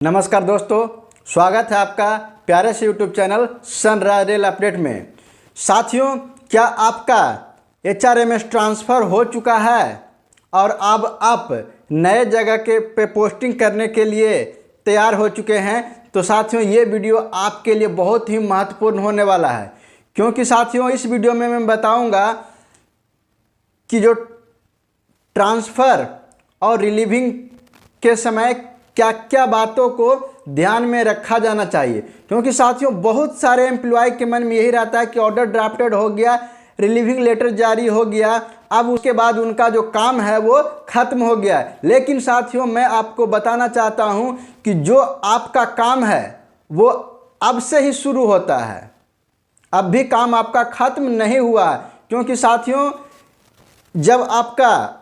नमस्कार दोस्तों, स्वागत है आपका प्यारे से YouTube channel sunrise rail update में। साथियों, क्या आपका HRMS ट्रांसफ़र हो चुका है और अब आप नए जगह पे पोस्टिंग करने के लिए तैयार हो चुके हैं? तो साथियों, ये वीडियो आपके लिए बहुत ही महत्वपूर्ण होने वाला है, क्योंकि साथियों इस वीडियो में मैं बताऊंगा कि जो ट्रांसफ़र और रिलीविंग के समय क्या क्या बातों को ध्यान में रखा जाना चाहिए। क्योंकि साथियों बहुत सारे एम्प्लॉय के मन में यही रहता है कि ऑर्डर ड्राफ्टेड हो गया, रिलीविंग लेटर जारी हो गया, अब उसके बाद उनका जो काम है वो ख़त्म हो गया है। लेकिन साथियों मैं आपको बताना चाहता हूं कि जो आपका काम है वो अब से ही शुरू होता है, अब भी काम आपका ख़त्म नहीं हुआ है। क्योंकि साथियों जब आपका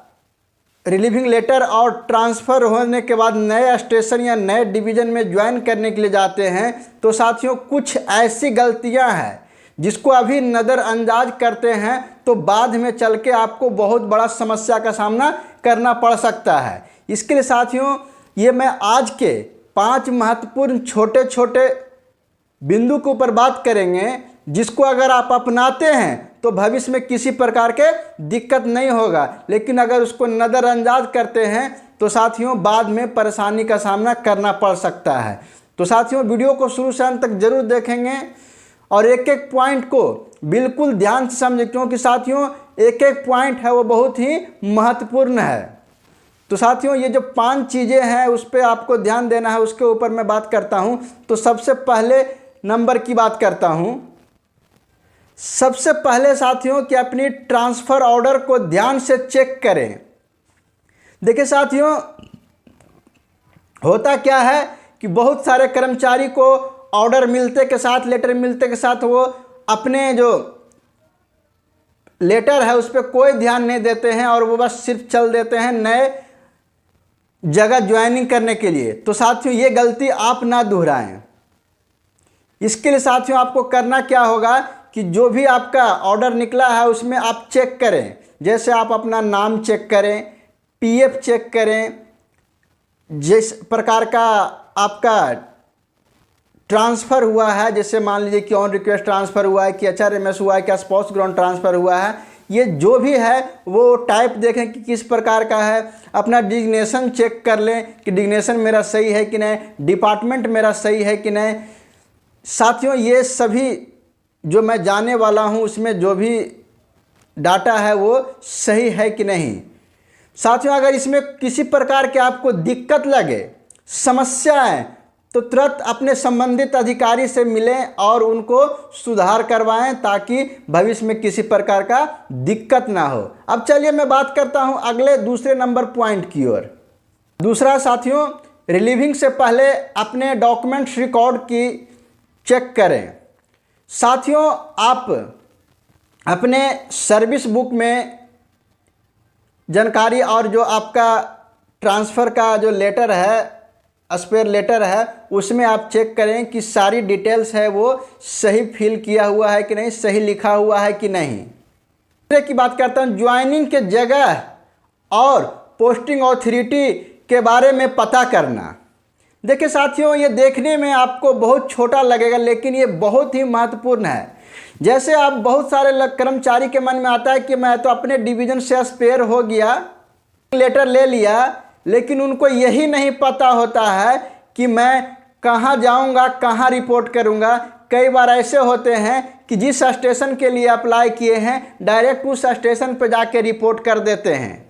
रिलीविंग लेटर और ट्रांसफ़र होने के बाद नए स्टेशन या नए डिवीज़न में ज्वाइन करने के लिए जाते हैं, तो साथियों कुछ ऐसी गलतियां हैं जिसको अभी नज़रअंदाज करते हैं तो बाद में चल के आपको बहुत बड़ा समस्या का सामना करना पड़ सकता है। इसके लिए साथियों ये मैं आज के 5 महत्वपूर्ण छोटे छोटे बिंदु के ऊपर बात करेंगे, जिसको अगर आप अपनाते हैं तो भविष्य में किसी प्रकार के दिक्कत नहीं होगा। लेकिन अगर उसको नज़रअंदाज करते हैं तो साथियों बाद में परेशानी का सामना करना पड़ सकता है। तो साथियों वीडियो को शुरू से अंत तक जरूर देखेंगे और एक एक पॉइंट को बिल्कुल ध्यान से समझें, क्योंकि साथियों एक एक पॉइंट है वो बहुत ही महत्वपूर्ण है। तो साथियों ये जो 5 चीज़ें हैं उस पर आपको ध्यान देना है, उसके ऊपर मैं बात करता हूँ। तो सबसे पहले नंबर की बात करता हूँ। सबसे पहले साथियों कि अपनी ट्रांसफ़र ऑर्डर को ध्यान से चेक करें। देखिए साथियों होता क्या है कि बहुत सारे कर्मचारी को ऑर्डर मिलते के साथ, लेटर मिलते के साथ वो अपने जो लेटर है उस पर कोई ध्यान नहीं देते हैं और वो बस सिर्फ चल देते हैं नए जगह ज्वाइनिंग करने के लिए। तो साथियों ये गलती आप ना दोहराएं। इसके लिए साथियों आपको करना क्या होगा कि जो भी आपका ऑर्डर निकला है उसमें आप चेक करें। जैसे आप अपना नाम चेक करें, PF चेक करें, जिस प्रकार का आपका ट्रांसफ़र हुआ है, जैसे मान लीजिए कि ऑन रिक्वेस्ट ट्रांसफ़र हुआ है, कि HRMS हुआ है, क्या स्पाउस ग्राउंड ट्रांसफ़र हुआ है, ये जो भी है वो टाइप देखें कि किस प्रकार का है। अपना डिजिग्नेशन चेक कर लें कि डिजिग्नेशन मेरा सही है कि नहीं, डिपार्टमेंट मेरा सही है कि नहीं। साथियों ये सभी जो मैं जाने वाला हूं उसमें जो भी डाटा है वो सही है कि नहीं। साथियों अगर इसमें किसी प्रकार के आपको दिक्कत लगे, समस्या है, तो तुरंत अपने संबंधित अधिकारी से मिलें और उनको सुधार करवाएं ताकि भविष्य में किसी प्रकार का दिक्कत ना हो। अब चलिए मैं बात करता हूं अगले दूसरे नंबर पॉइंट की ओर। दूसरा साथियों रिलीविंग से पहले अपने डॉक्यूमेंट्स रिकॉर्ड की चेक करें। साथियों आप अपने सर्विस बुक में जानकारी और जो आपका ट्रांसफ़र का जो लेटर है, स्पेयर लेटर है, उसमें आप चेक करें कि सारी डिटेल्स है वो सही फिल किया हुआ है कि नहीं, सही लिखा हुआ है कि नहीं। दूसरे की बात करता हूँ ज्वाइनिंग के जगह और पोस्टिंग अथॉरिटी के बारे में पता करना। देखिए साथियों ये देखने में आपको बहुत छोटा लगेगा लेकिन ये बहुत ही महत्वपूर्ण है। जैसे आप बहुत सारे कर्मचारी के मन में आता है कि मैं तो अपने डिवीज़न से स्पेयर हो गया, लेटर ले लिया, लेकिन उनको यही नहीं पता होता है कि मैं कहाँ जाऊँगा, कहाँ रिपोर्ट करूँगा। कई बार ऐसे होते हैं कि जिस स्टेशन के लिए अप्लाई किए हैं डायरेक्ट उस स्टेशन पर जाके रिपोर्ट कर देते हैं,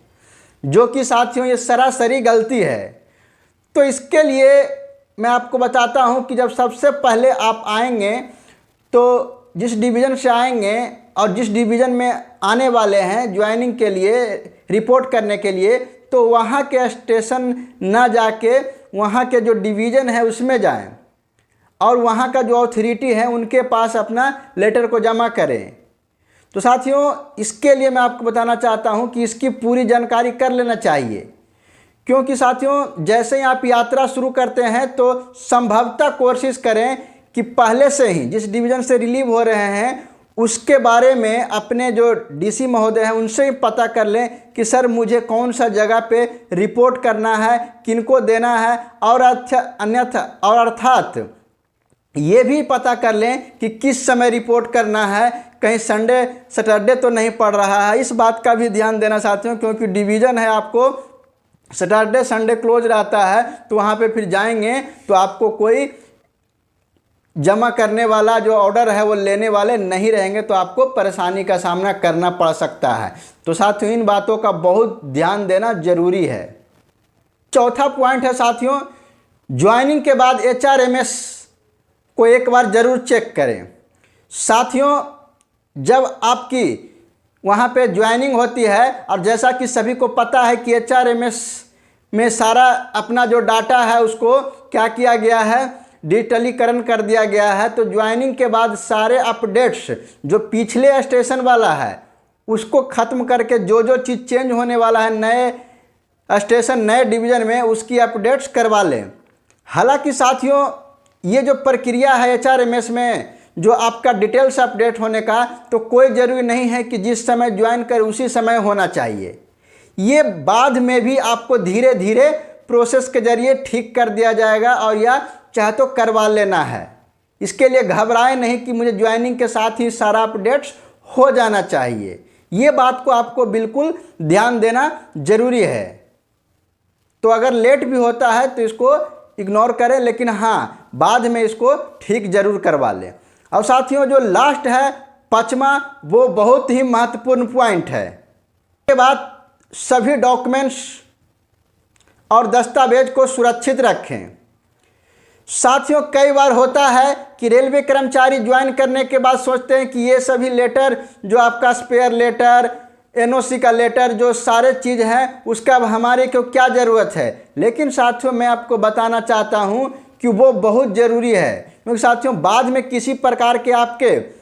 जो कि साथियों ये सरासरी गलती है। तो इसके लिए मैं आपको बताता हूं कि जब सबसे पहले आप आएंगे तो जिस डिवीज़न से आएंगे और जिस डिवीज़न में आने वाले हैं ज्वाइनिंग के लिए, रिपोर्ट करने के लिए, तो वहां के स्टेशन ना जाके वहां के जो डिवीज़न है उसमें जाएं और वहां का जो अथॉरिटी है उनके पास अपना लेटर को जमा करें। तो साथियों इसके लिए मैं आपको बताना चाहता हूं कि इसकी पूरी जानकारी कर लेना चाहिए, क्योंकि साथियों जैसे ही आप यात्रा शुरू करते हैं तो संभवतः कोशिश करें कि पहले से ही जिस डिवीज़न से रिलीव हो रहे हैं उसके बारे में अपने जो डीसी महोदय हैं उनसे ही पता कर लें कि सर मुझे कौन सा जगह पे रिपोर्ट करना है, किनको देना है, और अन्यथा और अर्थात ये भी पता कर लें कि किस समय रिपोर्ट करना है, कहीं संडे सैटरडे तो नहीं पड़ रहा है। इस बात का भी ध्यान देना चाहती हूँ, क्योंकि डिवीज़न है, आपको सैटरडे संडे क्लोज रहता है, तो वहाँ पे फिर जाएंगे तो आपको कोई जमा करने वाला जो ऑर्डर है वो लेने वाले नहीं रहेंगे, तो आपको परेशानी का सामना करना पड़ सकता है। तो साथियों इन बातों का बहुत ध्यान देना जरूरी है। चौथा पॉइंट है साथियों, ज्वाइनिंग के बाद HRMS को एक बार ज़रूर चेक करें। साथियों जब आपकी वहाँ पे ज्वाइनिंग होती है, और जैसा कि सभी को पता है कि HRMS में सारा अपना जो डाटा है उसको क्या किया गया है, डिजिटलीकरण कर दिया गया है। तो ज्वाइनिंग के बाद सारे अपडेट्स जो पिछले स्टेशन वाला है उसको ख़त्म करके जो चीज़ चेंज होने वाला है नए स्टेशन नए डिवीज़न में, उसकी अपडेट्स करवा लें। हालांकि साथियों ये जो प्रक्रिया है HRMS में जो आपका डिटेल्स अपडेट होने का, तो कोई ज़रूरी नहीं है कि जिस समय ज्वाइन कर उसी समय होना चाहिए। ये बाद में भी आपको धीरे धीरे प्रोसेस के ज़रिए ठीक कर दिया जाएगा, और या चाहे तो करवा लेना है। इसके लिए घबराएं नहीं कि मुझे ज्वाइनिंग के साथ ही सारा अपडेट्स हो जाना चाहिए। ये बात को आपको बिल्कुल ध्यान देना जरूरी है। तो अगर लेट भी होता है तो इसको इग्नोर करें, लेकिन हाँ बाद में इसको ठीक जरूर करवा लें। और साथियों जो लास्ट है 5वां, वो बहुत ही महत्वपूर्ण पॉइंट है। इसके बाद सभी डॉक्यूमेंट्स और दस्तावेज को सुरक्षित रखें। साथियों कई बार होता है कि रेलवे कर्मचारी ज्वाइन करने के बाद सोचते हैं कि ये सभी लेटर जो आपका स्पेयर लेटर, NOC का लेटर, जो सारे चीज़ हैं उसका अब हमारे को क्या ज़रूरत है। लेकिन साथियों मैं आपको बताना चाहता हूँ कि वो बहुत ज़रूरी है, क्योंकि साथियों बाद में किसी प्रकार के आपके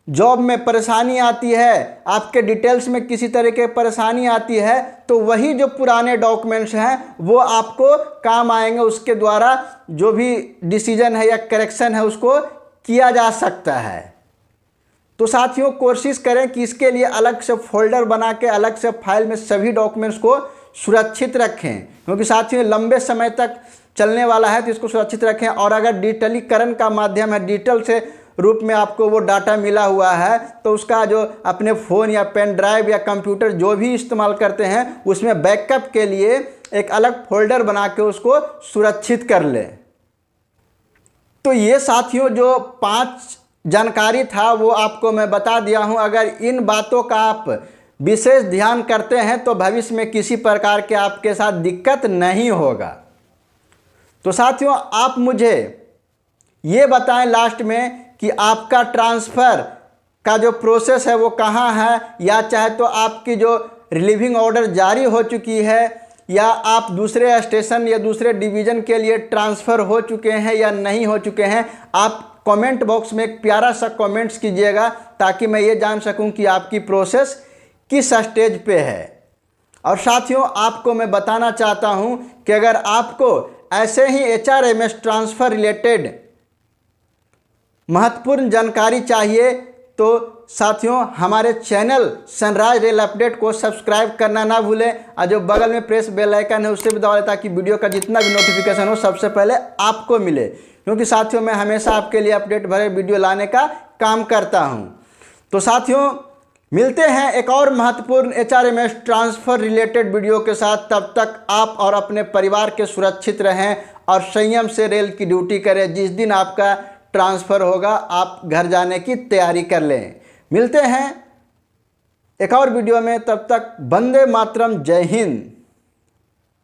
जॉब में परेशानी आती है, आपके डिटेल्स में किसी तरह की परेशानी आती है, तो वही जो पुराने डॉक्यूमेंट्स हैं वो आपको काम आएंगे। उसके द्वारा जो भी डिसीजन है या करेक्शन है उसको किया जा सकता है। तो साथियों कोशिश करें कि इसके लिए अलग से फोल्डर बना के अलग से फाइल में सभी डॉक्यूमेंट्स को सुरक्षित रखें, क्योंकि साथियों लंबे समय तक चलने वाला है, तो इसको सुरक्षित रखें। और अगर डिजिटलीकरण का माध्यम है, डिजिटल से रूप में आपको वो डाटा मिला हुआ है, तो उसका जो अपने फ़ोन या पेन ड्राइव या कंप्यूटर जो भी इस्तेमाल करते हैं उसमें बैकअप के लिए एक अलग फोल्डर बना के उसको सुरक्षित कर लें। तो ये साथियों जो 5 जानकारी था वो आपको मैं बता दिया हूँ। अगर इन बातों का आप विशेष ध्यान करते हैं तो भविष्य में किसी प्रकार के आपके साथ दिक्कत नहीं होगा। तो साथियों आप मुझे ये बताएं लास्ट में कि आपका ट्रांसफ़र का जो प्रोसेस है वो कहाँ है, या चाहे तो आपकी जो रिलीविंग ऑर्डर जारी हो चुकी है, या आप दूसरे स्टेशन या दूसरे डिवीज़न के लिए ट्रांसफ़र हो चुके हैं या नहीं हो चुके हैं। आप कमेंट बॉक्स में एक प्यारा सा कमेंट्स कीजिएगा, ताकि मैं ये जान सकूं कि आपकी प्रोसेस किस स्टेज पे है। और साथियों आपको मैं बताना चाहता हूं कि अगर आपको ऐसे ही HRMS ट्रांसफ़र रिलेटेड महत्वपूर्ण जानकारी चाहिए तो साथियों हमारे चैनल सनराइज रेल अपडेट को सब्सक्राइब करना ना भूलें, और जो बगल में प्रेस बेल आइकन है उससे भी दबा लें, ताकि वीडियो का जितना भी नोटिफिकेशन हो सबसे पहले आपको मिले। क्योंकि साथियों मैं हमेशा आपके लिए अपडेट भरे वीडियो लाने का काम करता हूं। तो साथियों मिलते हैं एक और महत्वपूर्ण HRMS ट्रांसफ़र रिलेटेड वीडियो के साथ। तब तक आप और अपने परिवार के सुरक्षित रहें और संयम से रेल की ड्यूटी करें। जिस दिन आपका ट्रांसफ़र होगा आप घर जाने की तैयारी कर लें। मिलते हैं एक और वीडियो में, तब तक वंदे मातरम, जय हिंद।